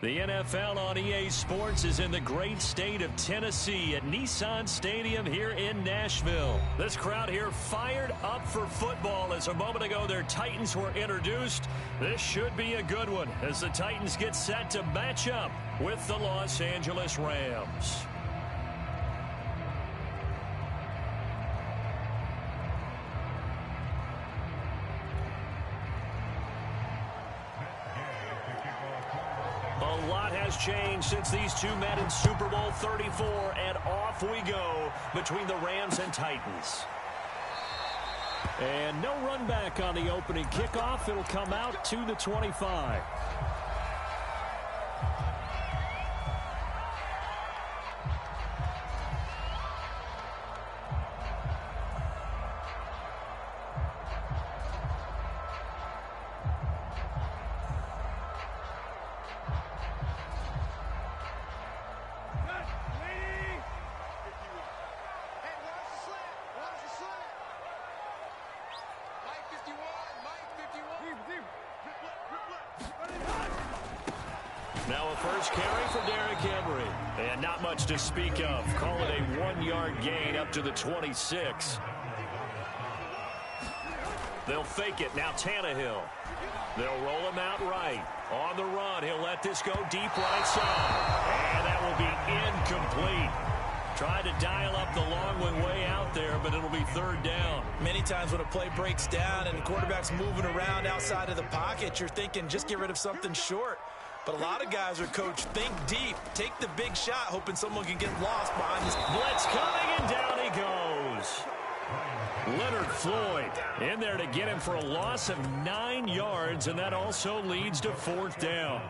The NFL on EA Sports is in the great state of Tennessee at Nissan Stadium here in Nashville. This crowd here fired up for football as a moment ago their Titans were introduced. This should be a good one as the Titans get set to match up with the Los Angeles Rams. A lot has changed since these two met in Super Bowl 34, and off we go between the Rams and Titans. And no run back on the opening kickoff. It'll come out to the 25. Now a first carry for Derrick Henry. And not much to speak of. Call it a 1-yard gain up to the 26. They'll fake it. Now Tannehill. They'll roll him out right. On the run, he'll let this go deep right side. And that will be incomplete. Tried to dial up the long one way out there, but it'll be third down. Many times when a play breaks down and the quarterback's moving around outside of the pocket, you're thinking just get rid of something short. But a lot of guys are coached, think deep, take the big shot, hoping someone can get lost behind this. Blitz coming, and down he goes. Leonard Floyd in there to get him for a loss of 9 yards, and that also leads to fourth down.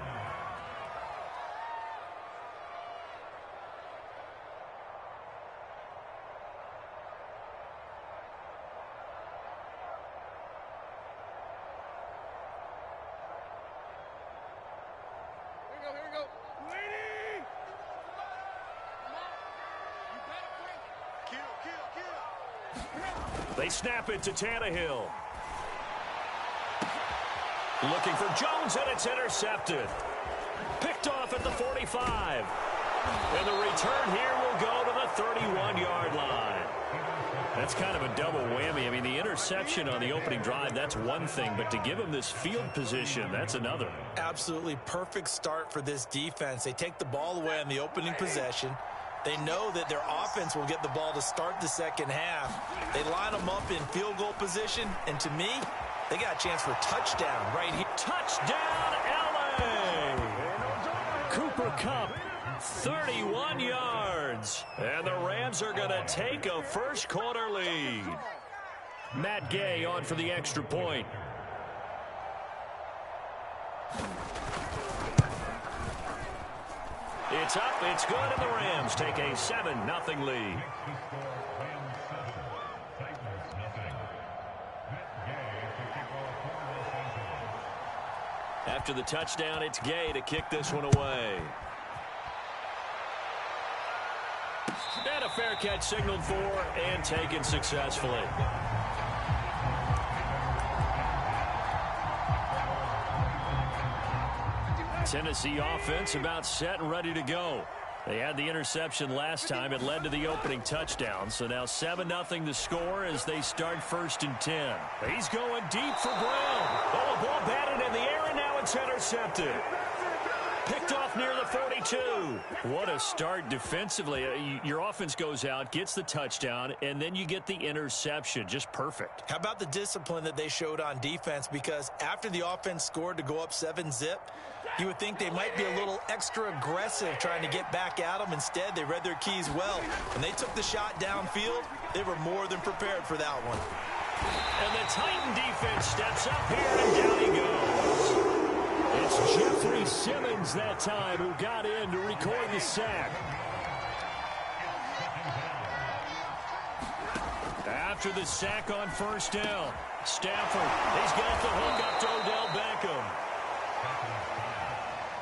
They snap it to Tannehill. Looking for Jones, and it's intercepted. Picked off at the 45. And the return here will go to the 31-yard line. That's kind of a double whammy. I mean, the interception on the opening drive, that's one thing. But to give him this field position, that's another. Absolutely perfect start for this defense. They take the ball away on the opening possession. They know that their offense will get the ball to start the second half. They line them up in field goal position, and to me, they got a chance for touchdown right here. Touchdown, L.A. Cooper Kupp, 31 yards. And the Rams are going to take a first-quarter lead. Matt Gay on for the extra point. It's up, it's good, and the Rams take a 7-0 lead. After the touchdown, it's Gay to kick this one away. And a fair catch signaled for and taken successfully. Tennessee offense about set and ready to go. They had the interception last time. It led to the opening touchdown. So now 7-0 the score as they start 1st and 10. He's going deep for Brown. Oh, a ball batted in the air, and now it's intercepted. Picked off near the 42. What a start defensively. Your offense goes out, gets the touchdown, and then you get the interception. Just perfect. How about the discipline that they showed on defense? Because after the offense scored to go up 7-0, you would think they might be a little extra aggressive trying to get back at them. Instead, they read their keys well. When they took the shot downfield, they were more than prepared for that one. And the Titan defense steps up here, and down he goes. It's Jeffrey Simmons that time who got in to record the sack. After the sack on first down, Stafford, he's got the hook up to Odell Beckham.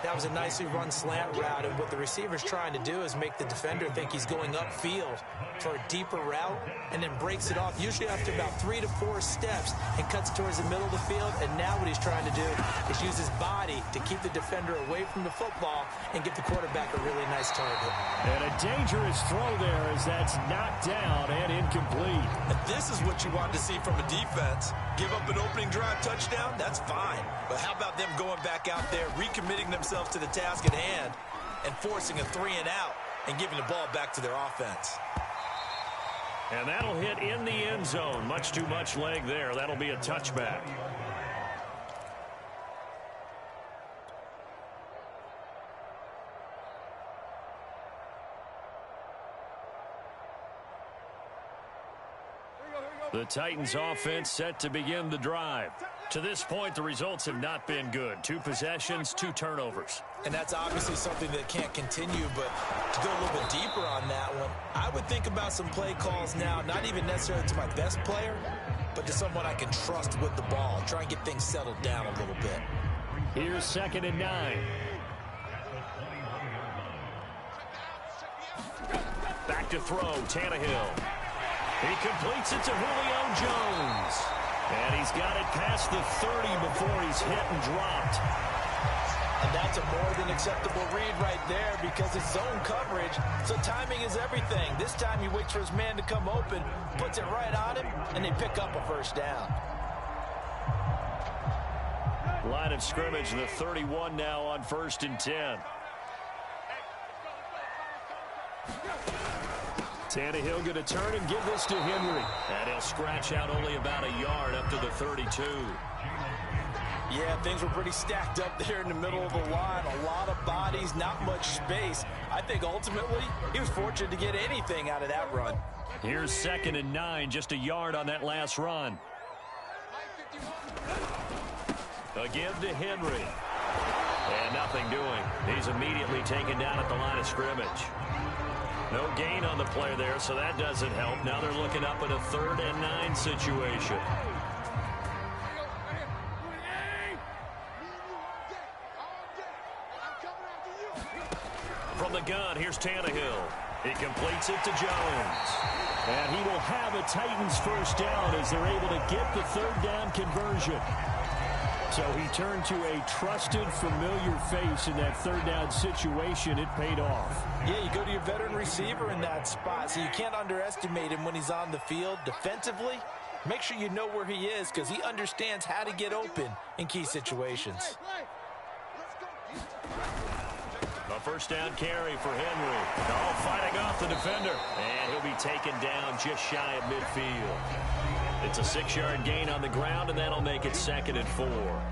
That was a nicely run slant route, and what the receiver's trying to do is make the defender think he's going upfield for a deeper route, and then breaks it off, usually after about 3 to 4 steps, and cuts towards the middle of the field. And now what he's trying to do is use his body to keep the defender away from the football and give the quarterback a really nice target. And a dangerous throw there as that's knocked down and incomplete. And this is what you want to see from a defense. Give up an opening drive touchdown, that's fine. But how about them going back out there, recommitting themselves to the task at hand, and forcing a 3-and-out and giving the ball back to their offense. And that'll hit in the end zone. Much too much leg there. That'll be a touchback. The Titans offense set to begin the drive. To this point, the results have not been good. 2 possessions, 2 turnovers. And that's obviously something that can't continue, but to go a little bit deeper on that one, I would think about some play calls now, not even necessarily to my best player, but to someone I can trust with the ball. Try and get things settled down a little bit. Here's 2nd and 9. Back to throw, Tannehill. He completes it to Julio Jones. And he's got it past the 30 before he's hit and dropped. And that's a more than acceptable read right there because it's zone coverage, so timing is everything. This time he waits for his man to come open, puts it right on him, and they pick up a first down. Line of scrimmage, the 31 now on 1st and 10. Tannehill going to turn and give this to Henry. And he'll scratch out only about a yard up to the 32. Yeah, things were pretty stacked up there in the middle of the line. A lot of bodies, not much space. I think ultimately he was fortunate to get anything out of that run. Here's 2nd and 9, just a yard on that last run. A give to Henry. And nothing doing. He's immediately taken down at the line of scrimmage. No gain on the play there, so that doesn't help. Now they're looking up at a 3rd and 9 situation. From the gun, here's Tannehill. He completes it to Jones. And he will have a Titans first down as they're able to get the 3rd down conversion. So he turned to a trusted, familiar face in that 3rd down situation. It paid off. Yeah, you go to your veteran receiver in that spot, so you can't underestimate him when he's on the field. Defensively, make sure you know where he is because he understands how to get open in key situations. A first down carry for Henry. Oh, fighting off the defender. And he'll be taken down just shy of midfield. It's a 6-yard gain on the ground, and that'll make it 2nd and 4.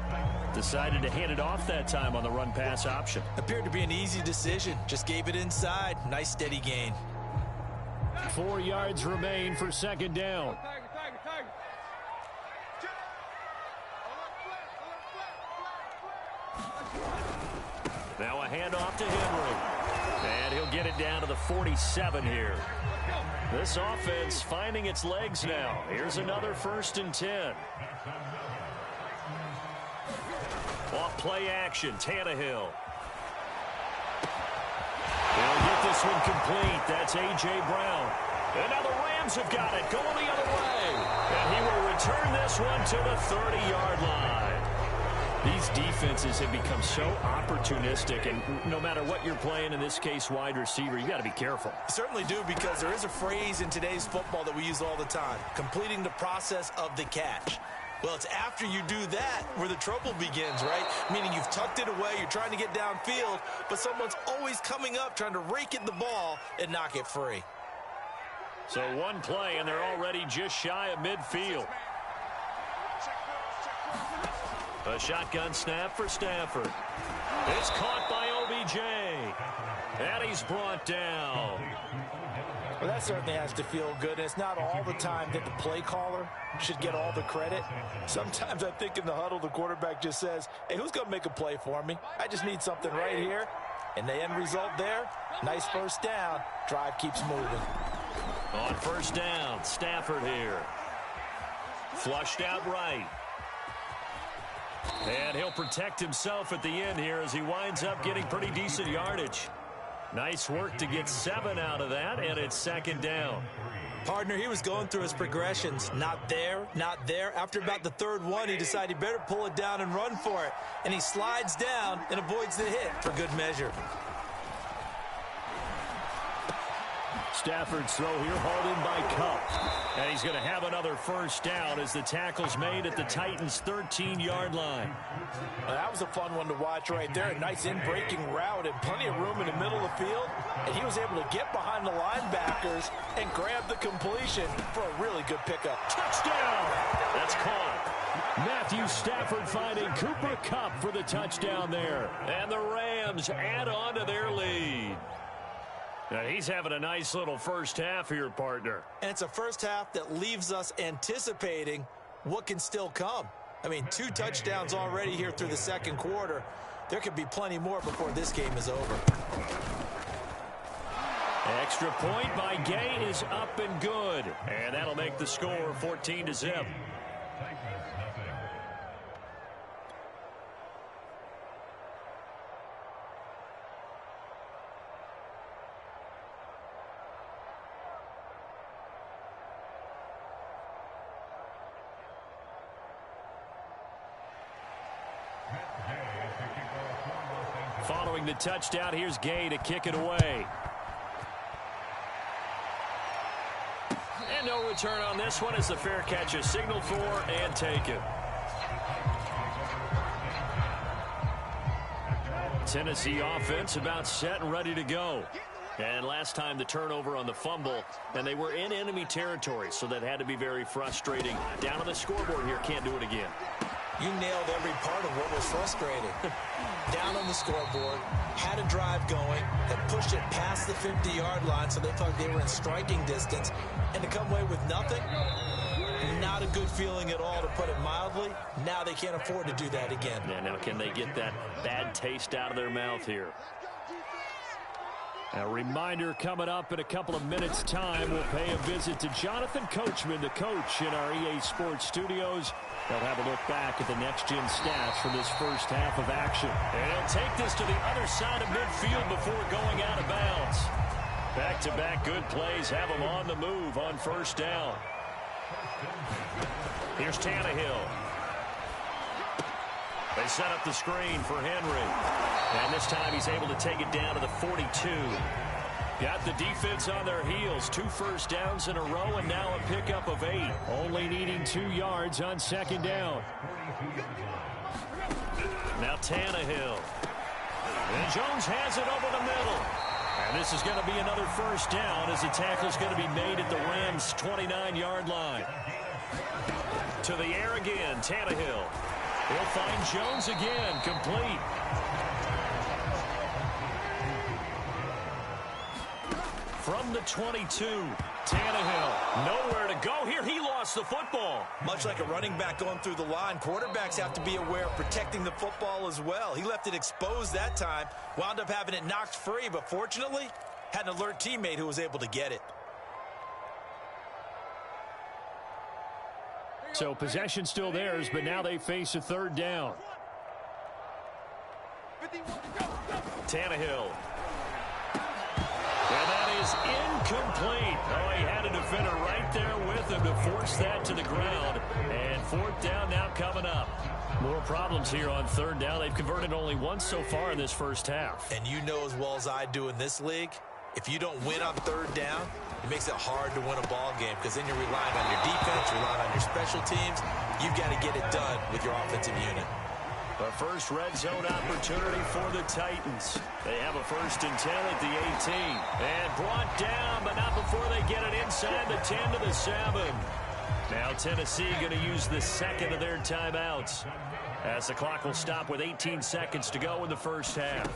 Decided to hand it off that time on the run-pass option. Appeared to be an easy decision. Just gave it inside. Nice, steady gain. 4 yards remain for 2nd down. Now a handoff to Henry. And he'll get it down to the 47 here. This offense finding its legs now. Here's another 1st and 10. Off play action, Tannehill. They'll get this one complete. That's A.J. Brown. And now the Rams have got it going the other way. And he will return this one to the 30-yard line. These defenses have become so opportunistic, and no matter what you're playing, in this case wide receiver, you got to be careful. You certainly do, because there is a phrase in today's football that we use all the time, completing the process of the catch. Well, it's after you do that where the trouble begins, right? Meaning you've tucked it away, you're trying to get downfield, but someone's always coming up trying to rake at the ball and knock it free. So one play, and they're already just shy of midfield. A shotgun snap for Stafford. It's caught by OBJ. And he's brought down. Well, that certainly has to feel good. And it's not all the time that the play caller should get all the credit. Sometimes I think in the huddle, the quarterback just says, hey, who's going to make a play for me? I just need something right here. And the end result there, nice first down. Drive keeps moving. On first down, Stafford here. Flushed out right. And he'll protect himself at the end here as he winds up getting pretty decent yardage. Nice work to get 7 out of that, and it's 2nd down. Partner, he was going through his progressions. Not there, not there. After about the 3rd one, he decided he better pull it down and run for it. And he slides down and avoids the hit for good measure. Stafford's throw here hauled in by Cup. And he's going to have another 1st down as the tackle's made at the Titans' 13-yard line. Well, that was a fun one to watch right there. A nice in-breaking route and plenty of room in the middle of the field. And he was able to get behind the linebackers and grab the completion for a really good pickup. Touchdown! That's caught. Matthew Stafford finding Cooper Kupp for the touchdown there. And the Rams add on to their lead. Now he's having a nice little 1st half here, partner. And it's a 1st half that leaves us anticipating what can still come. I mean, 2 touchdowns already here through the 2nd quarter. There could be plenty more before this game is over. Extra point by Gay is up and good. And that'll make the score 14-0. Following the touchdown, here's Gay to kick it away. And no return on this one as the fair catch is signaled for and taken. Tennessee offense about set and ready to go. And last time the turnover on the fumble, and they were in enemy territory, so that had to be very frustrating. Down on the scoreboard here, can't do it again. You nailed every part of what was frustrating. Down on the scoreboard, had a drive going, that pushed it past the 50-yard line so they thought they were in striking distance, and to come away with nothing, not a good feeling at all, to put it mildly. Now they can't afford to do that again. Yeah, now can they get that bad taste out of their mouth here? A reminder coming up in a couple of minutes' time. We'll pay a visit to Jonathan Coachman, the coach in our EA Sports studios. They'll have a look back at the next-gen stats from this 1st half of action. And he'll take this to the other side of midfield before going out of bounds. Back-to-back good plays have them on the move on 1st down. Here's Tannehill. They set up the screen for Henry. And this time he's able to take it down to the 42. Got the defense on their heels. 2 1st downs in a row and now a pickup of 8. Only needing 2 yards on 2nd down. Now Tannehill. And Jones has it over the middle. And this is going to be another 1st down as the tackle is going to be made at the Rams' 29-yard line. To the air again, Tannehill. He'll find Jones again, complete. From the 22, Tannehill, nowhere to go here. He lost the football. Much like a running back going through the line, quarterbacks have to be aware of protecting the football as well. He left it exposed that time, wound up having it knocked free, but fortunately, had an alert teammate who was able to get it. So possession still theirs, but now they face a 3rd down. Tannehill. And that is incomplete. Oh, he had a defender right there with him to force that to the ground. And 4th down now coming up. More problems here on 3rd down. They've converted only once so far in this 1st half. And you know as well as I do in this league, if you don't win on 3rd down, it makes it hard to win a ball game because then you're relying on your defense, relying on your special teams. You've got to get it done with your offensive unit. The first red zone opportunity for the Titans. They have a 1st and 10 at the 18. And brought down, but not before they get it inside the 10 to the 7. Now Tennessee going to use the 2nd of their timeouts, as the clock will stop with 18 seconds to go in the 1st half.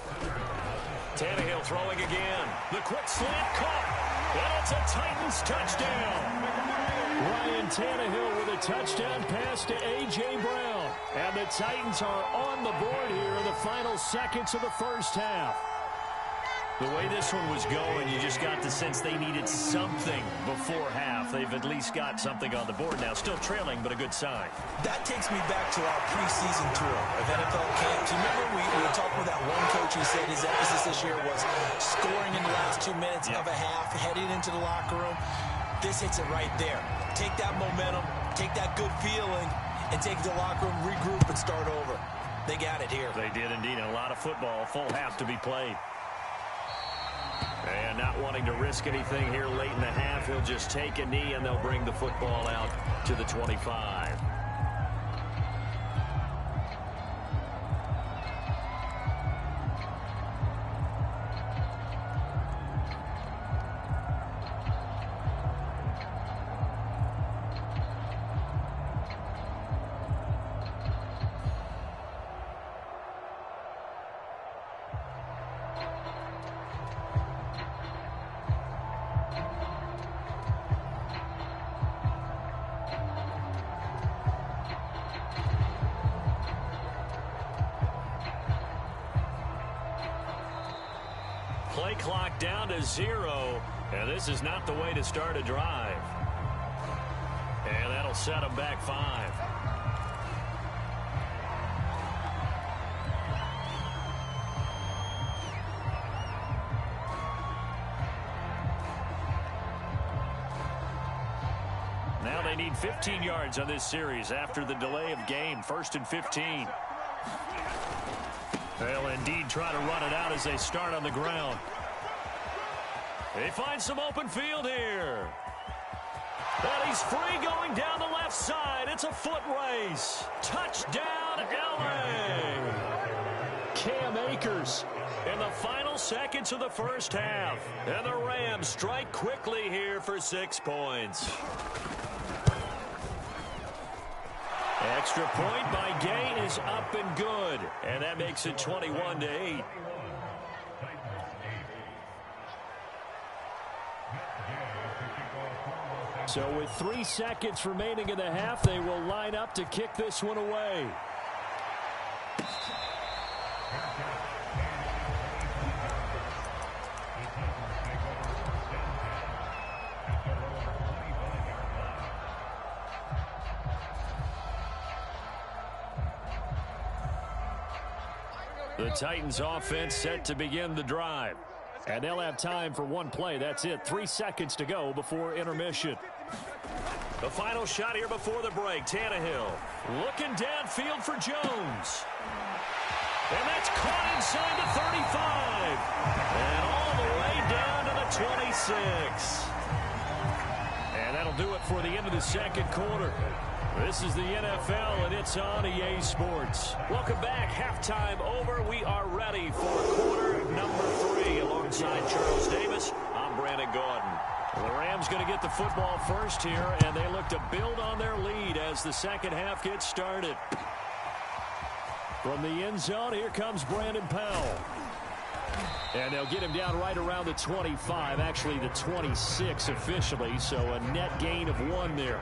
Tannehill throwing again. The quick slant caught. And it's a Titans touchdown. Ryan Tannehill with a touchdown pass to A.J. Brown. And the Titans are on the board here in the final seconds of the 1st half. The way this one was going, you just got the sense they needed something before half. They've at least got something on the board now. Still trailing, but a good sign. That takes me back to our preseason tour of NFL camps. You remember we were talking with that one coach who said his emphasis this year was scoring in the last 2 minutes of a half, heading into the locker room. This hits it right there. Take that momentum, take that good feeling, and take it to the locker room, regroup, and start over. They got it here. They did indeed, and a lot of football, full half to be played. And not wanting to risk anything here late in the half, he'll just take a knee, and they'll bring the football out to the 25. Play clock down to 0, and this is not the way to start a drive. And that'll set them back 5. Now they need 15 yards on this series after the delay of game. 1st and 15. They'll indeed try to run it out as they start on the ground. They find some open field here. And he's free going down the left side. It's a foot race. Touchdown, L.A. Cam Akers in the final seconds of the first half. And the Rams strike quickly here for 6 points. Extra point by Gay is up and good. And that makes it 21-8. So with 3 seconds remaining in the half, they will line up to kick this one away. The Titans offense set to begin the drive. And they'll have time for one play. That's it. 3 seconds to go before intermission. The final shot here before the break. Tannehill looking downfield for Jones. And that's caught inside the 35. And all the way down to the 26. And that'll do it for the end of the second quarter. This is the NFL, and it's on EA Sports. Welcome back. Halftime over. We are ready for quarter number 3. Alongside Charles Davis, I'm Brandon Gordon. The Rams going to get the football first here, and they look to build on their lead as the second half gets started. From the end zone, here comes Brandon Powell. And they'll get him down right around the 25, actually the 26 officially, so a net gain of 1 there.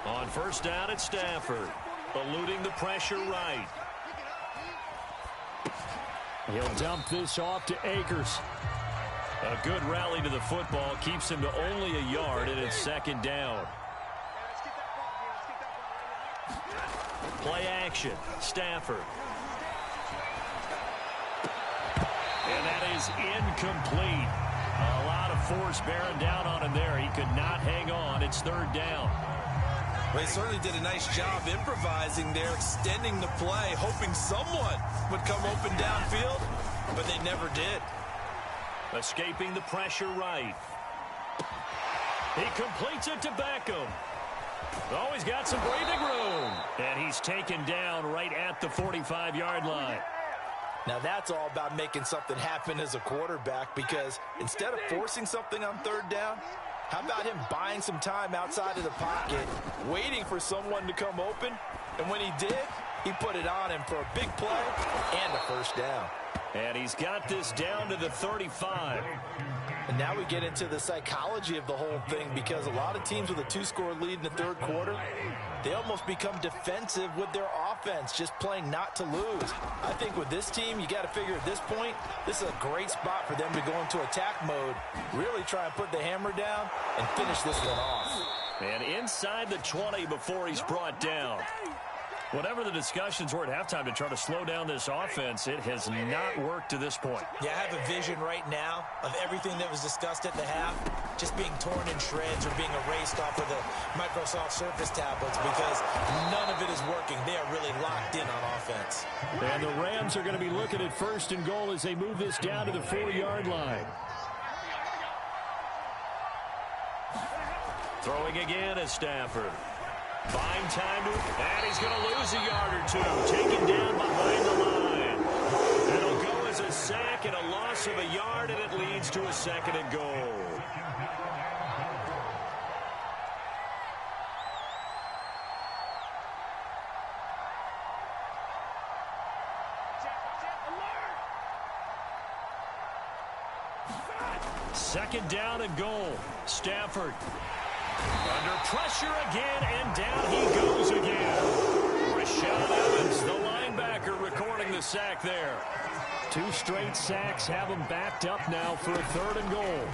On first down, it's Stafford, eluding the pressure right. He'll dump this off to Akers. A good rally to the football keeps him to only a yard, and it's second down. Play action, Stafford. And that is incomplete. A lot of force bearing down on him there. He could not hang on. It's third down. Well, he certainly did a nice job improvising there, extending the play, hoping someone would come open downfield, but they never did. Escaping the pressure right. He completes it to Beckham. Oh, he's got some breathing room. And he's taken down right at the 45-yard line. Now that's all about making something happen as a quarterback, because instead of forcing something on third down, how about him buying some time outside of the pocket, waiting for someone to come open, and when he did, he put it on him for a big play and a first down. And he's got this down to the 35. And now we get into the psychology of the whole thing, because a lot of teams with a 2-score lead in the third quarter, they almost become defensive with their offense, just playing not to lose. I think with this team, you got to figure at this point, this is a great spot for them to go into attack mode, really try and put the hammer down and finish this one off. And inside the 20 before he's brought down. Whatever the discussions were at halftime to try to slow down this offense, it has not worked to this point. Yeah, I have a vision right now of everything that was discussed at the half just being torn in shreds or being erased off of the Microsoft Surface tablets, because none of it is working. They are really locked in on offense. And the Rams are going to be looking at 1st and goal as they move this down to the 4-yard line. Throwing again is Stafford. Buying time to, and he's going to lose a yard or two. Taken down behind the line. That'll go as a sack and a loss of a yard, and it leads to a 2nd and goal. Second down and goal. Stafford. Under pressure again, and down he goes again. Rashaan Evans, the linebacker, recording the sack there. 2 straight sacks have him backed up now for a 3rd and goal.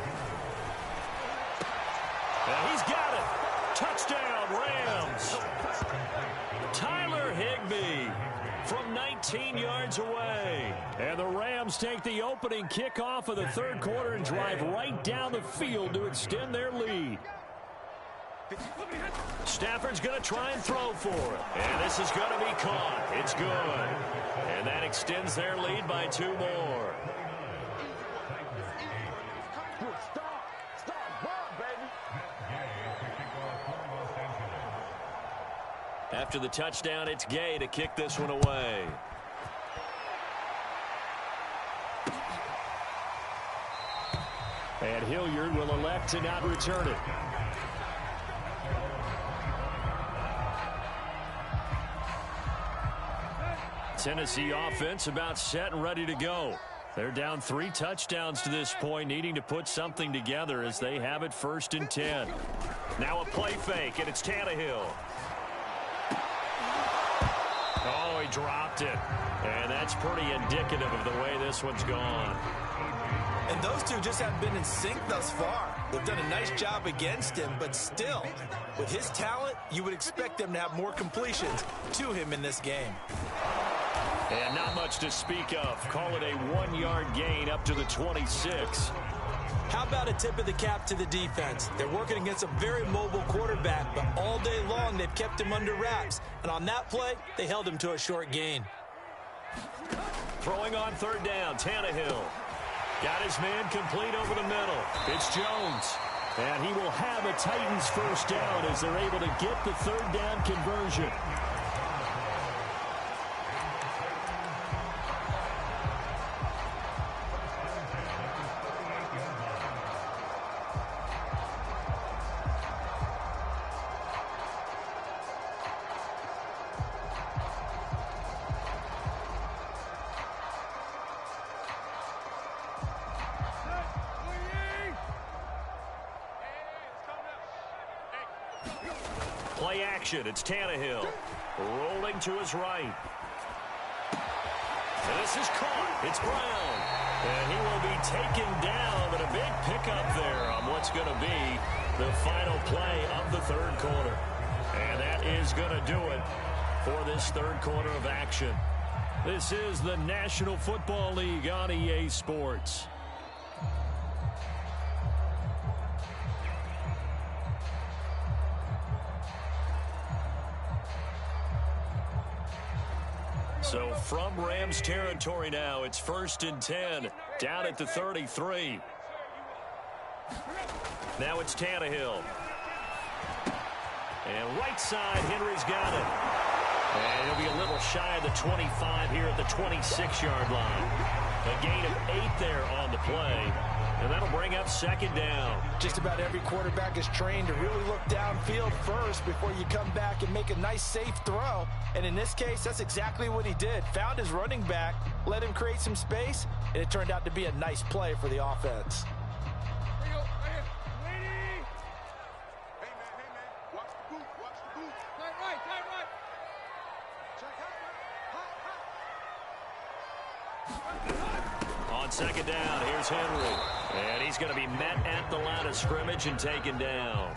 And he's got it. Touchdown, Rams. Tyler Higbee from 19 yards away. And the Rams take the opening kickoff of the 3rd quarter and drive right down the field to extend their lead. Stafford's going to try and throw for it. And this is going to be caught. It's good. And that extends their lead by 2 more. After the touchdown, it's Gay to kick this one away. And Hilliard will elect to not return it. Tennessee offense about set and ready to go. They're down 3 touchdowns to this point, needing to put something together as they have it 1st and 10. Now a play fake, and it's Tannehill. Oh, he dropped it. And that's pretty indicative of the way this one's gone. And those two just haven't been in sync thus far. They've done a nice job against him, but still, with his talent, you would expect them to have more completions to him in this game. And not much to speak of. Call it a 1-yard gain up to the 26. How about a tip of the cap to the defense? They're working against a very mobile quarterback, but all day long they've kept him under wraps. And on that play, they held him to a short gain. Throwing on 3rd down, Tannehill. Got his man complete over the middle. It's Jones. And he will have a Titans 1st down as they're able to get the 3rd down conversion. Play action. It's Tannehill. Rolling to his right. This is caught. It's Brown. And he will be taken down, but a big pickup there on what's going to be the final play of the 3rd quarter. And that is going to do it for this 3rd quarter of action. This is the National Football League on EA Sports. So from Rams territory now, it's 1st and 10, down at the 33. Now it's Tannehill. And right side, Henry's got it. And he'll be a little shy of the 25 here at the 26-yard line. A gain of 8 there on the play. And that'll bring up 2nd down. Just about every quarterback is trained to really look downfield first before you come back and make a nice, safe throw. And in this case, that's exactly what he did. Found his running back, let him create some space, and it turned out to be a nice play for the offense. on second down. Here's Henry. And he's going to be met at the line of scrimmage and taken down.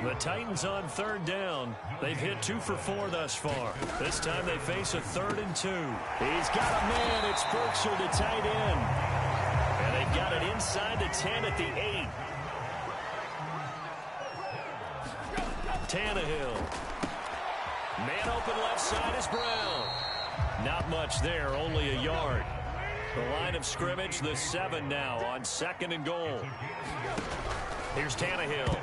The Titans on third down. They've hit 2 for 4 thus far. This time they face a 3rd and 2. He's got a man. It's Berkshire to tight end. And they've got it inside the 10 at the 8. Tannehill. Man open left side is Brown. Not much there, only a yard. The line of scrimmage, the 7 now on 2nd and goal. Here's Tannehill.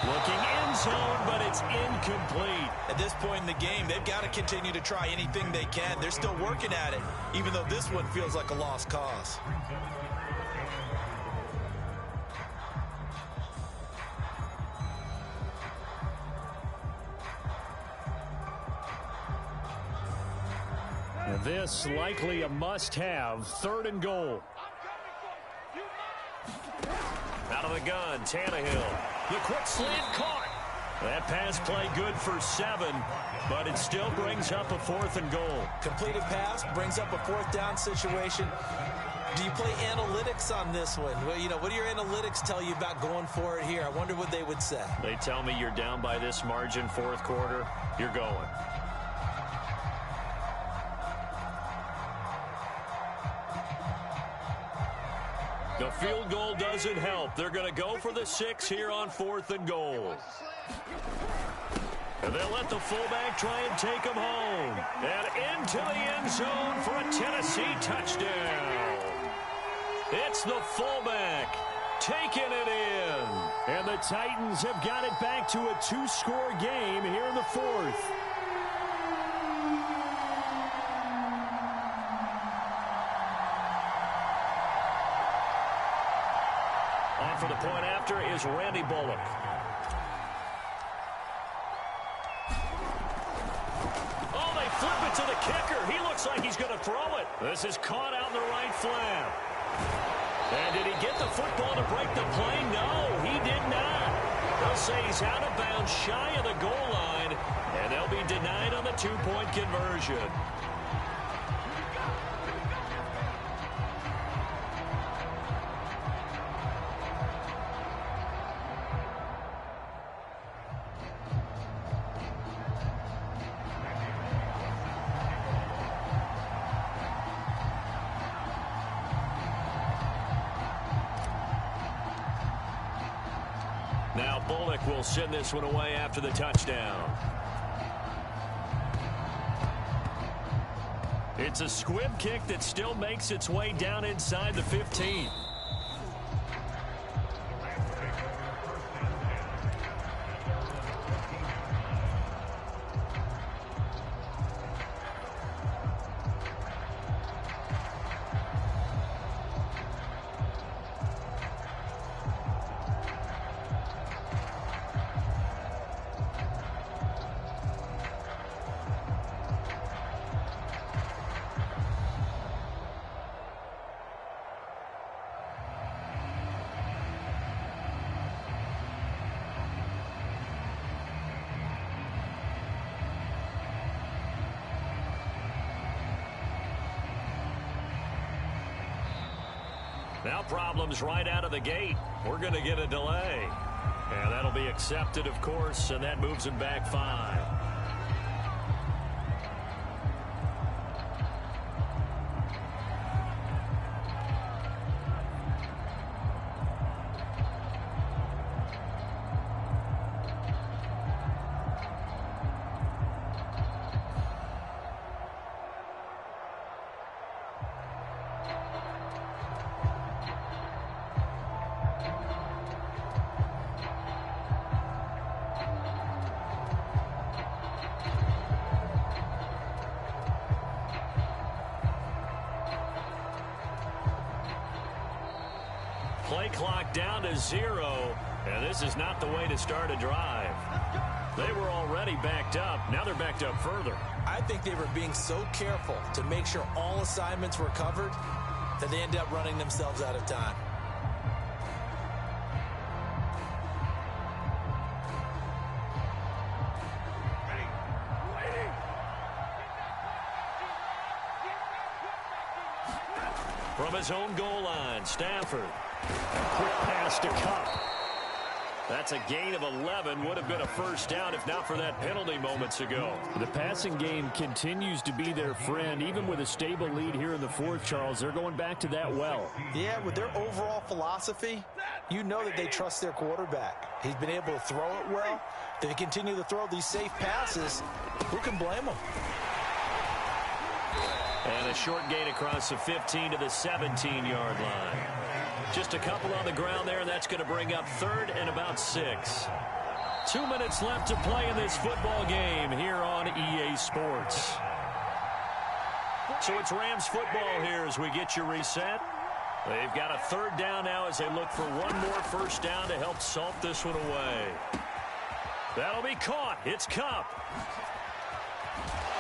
Looking end zone, but it's incomplete. At this point in the game, they've got to continue to try anything they can. They're still working at it, even though this one feels like a lost cause. This likely a must-have. 3rd and goal. Out of the gun, Tannehill. The quick slant caught. That pass play good for 7, but it still brings up a 4th and goal. Completed pass brings up a 4th down situation. Do you play analytics on this one? Well, you know, what do your analytics tell you about going for it here? I wonder what they would say. They tell me you're down by this margin 4th quarter. You're going. The field goal doesn't help. They're going to go for the 6 here on 4th and goal. And they'll let the fullback try and take him home. And into the end zone for a Tennessee touchdown. It's the fullback taking it in. And the Titans have got it back to a 2-score game here in the 4th. On for the point after is Randy Bullock. Oh, they flip it to the kicker. He looks like he's going to throw it. This is caught out in the right flat. And did he get the football to break the play? No, he did not. They'll say he's out of bounds shy of the goal line, and they'll be denied on the 2-point conversion. Now Bullock will send this one away after the touchdown. It's a squib kick that still makes its way down inside the 15. Now problems right out of the gate. We're going to get a delay. And that'll be accepted, of course, and that moves him back 5. Play clock down to 0, and this is not the way to start a drive. They were already backed up. Now they're backed up further. I think they were being so careful to make sure all assignments were covered that they end up running themselves out of time. From his own goal line, Stafford. Quick pass to Cup. That's a gain of 11. Would have been a first down if not for that penalty moments ago. The passing game continues to be their friend. Even with a stable lead here in the fourth, Charles, they're going back to that well. Yeah, with their overall philosophy, you know that they trust their quarterback. He's been able to throw it well. They continue to throw these safe passes. Who can blame them? And a short gain across the 15 to the 17-yard line. Just a couple on the ground there, and that's going to bring up third and about 6. 2 minutes left to play in this football game here on EA Sports. So it's Rams football here as we get you reset. They've got a third down now as they look for one more first down to help salt this one away. That'll be caught. It's Cup.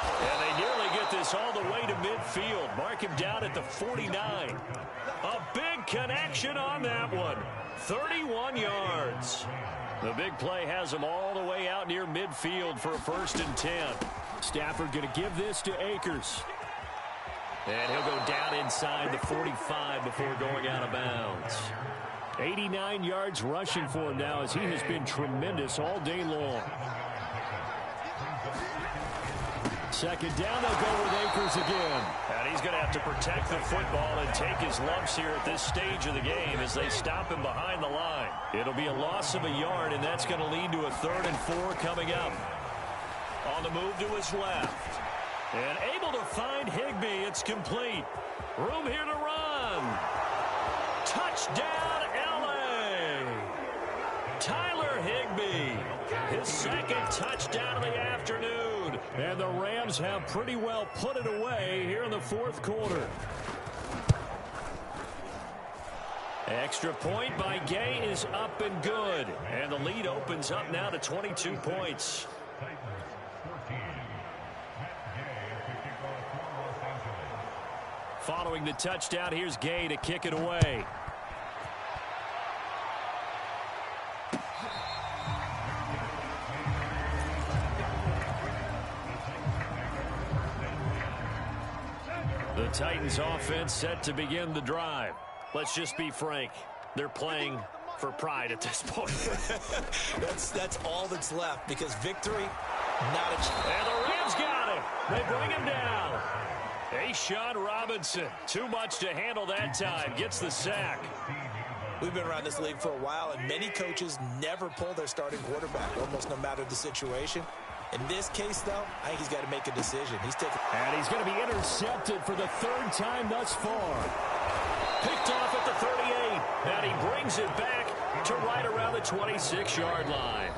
And they nearly get this all the way to midfield. Mark him down at the 49. A big connection on that one. 31 yards. The big play has them all the way out near midfield for a 1st and 10. Stafford going to give this to Akers. And he'll go down inside the 45 before going out of bounds. 89 yards rushing for him now as he has been tremendous all day long. Second down, they'll go with Akers again. And he's going to have to protect the football and take his lumps here at this stage of the game as they stop him behind the line. It'll be a loss of a yard, and that's going to lead to a 3rd and 4 coming up. On the move to his left. And able to find Higbee. It's complete. Room here to run. Touchdown, L.A. Tyler Higbee. His 2nd touchdown of the afternoon. And the Rams have pretty well put it away here in the 4th quarter. Extra point by Gay is up and good. And the lead opens up now to 22 points. Following the touchdown, here's Gay to kick it away. The Titans offense set to begin the drive. Let's just be frank. They're playing for pride at this point. That's all that's left because victory, not a chance. And the Rams got him. They bring him down. Sean Robinson, too much to handle that time, gets the sack. We've been around this league for a while, and many coaches never pull their starting quarterback, almost no matter the situation. In this case, though, I think he's got to make a decision. And he's going to be intercepted for the 3rd time thus far. Picked off at the 38, and he brings it back to right around the 26-yard line.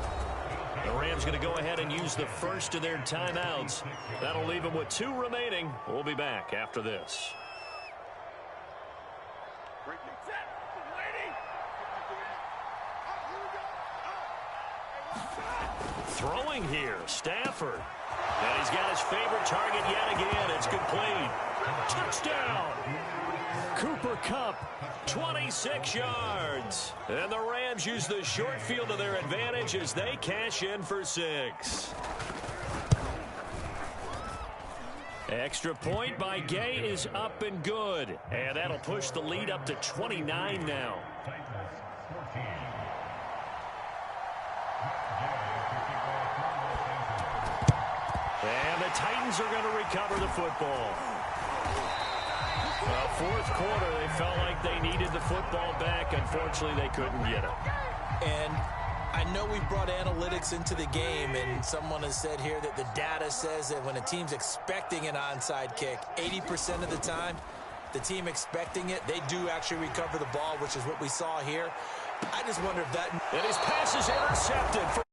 The Rams going to go ahead and use the first of their timeouts. That'll leave them with 2 remaining. We'll be back after this. Throwing here, Stafford. And he's got his favorite target yet again. It's complete. Touchdown! Cooper Kupp, 26 yards. And the Rams use the short field to their advantage as they cash in for 6. Extra point by Gay is up and good. And that'll push the lead up to 29 now. And the Titans are going to recover the football. Fourth quarter, they felt like they needed the football back. Unfortunately, they couldn't get it. And I know we brought analytics into the game, and someone has said here that the data says that when a team's expecting an onside kick, 80% of the time, the team expecting it, they do actually recover the ball, which is what we saw here. I just wonder if that... And his pass is intercepted for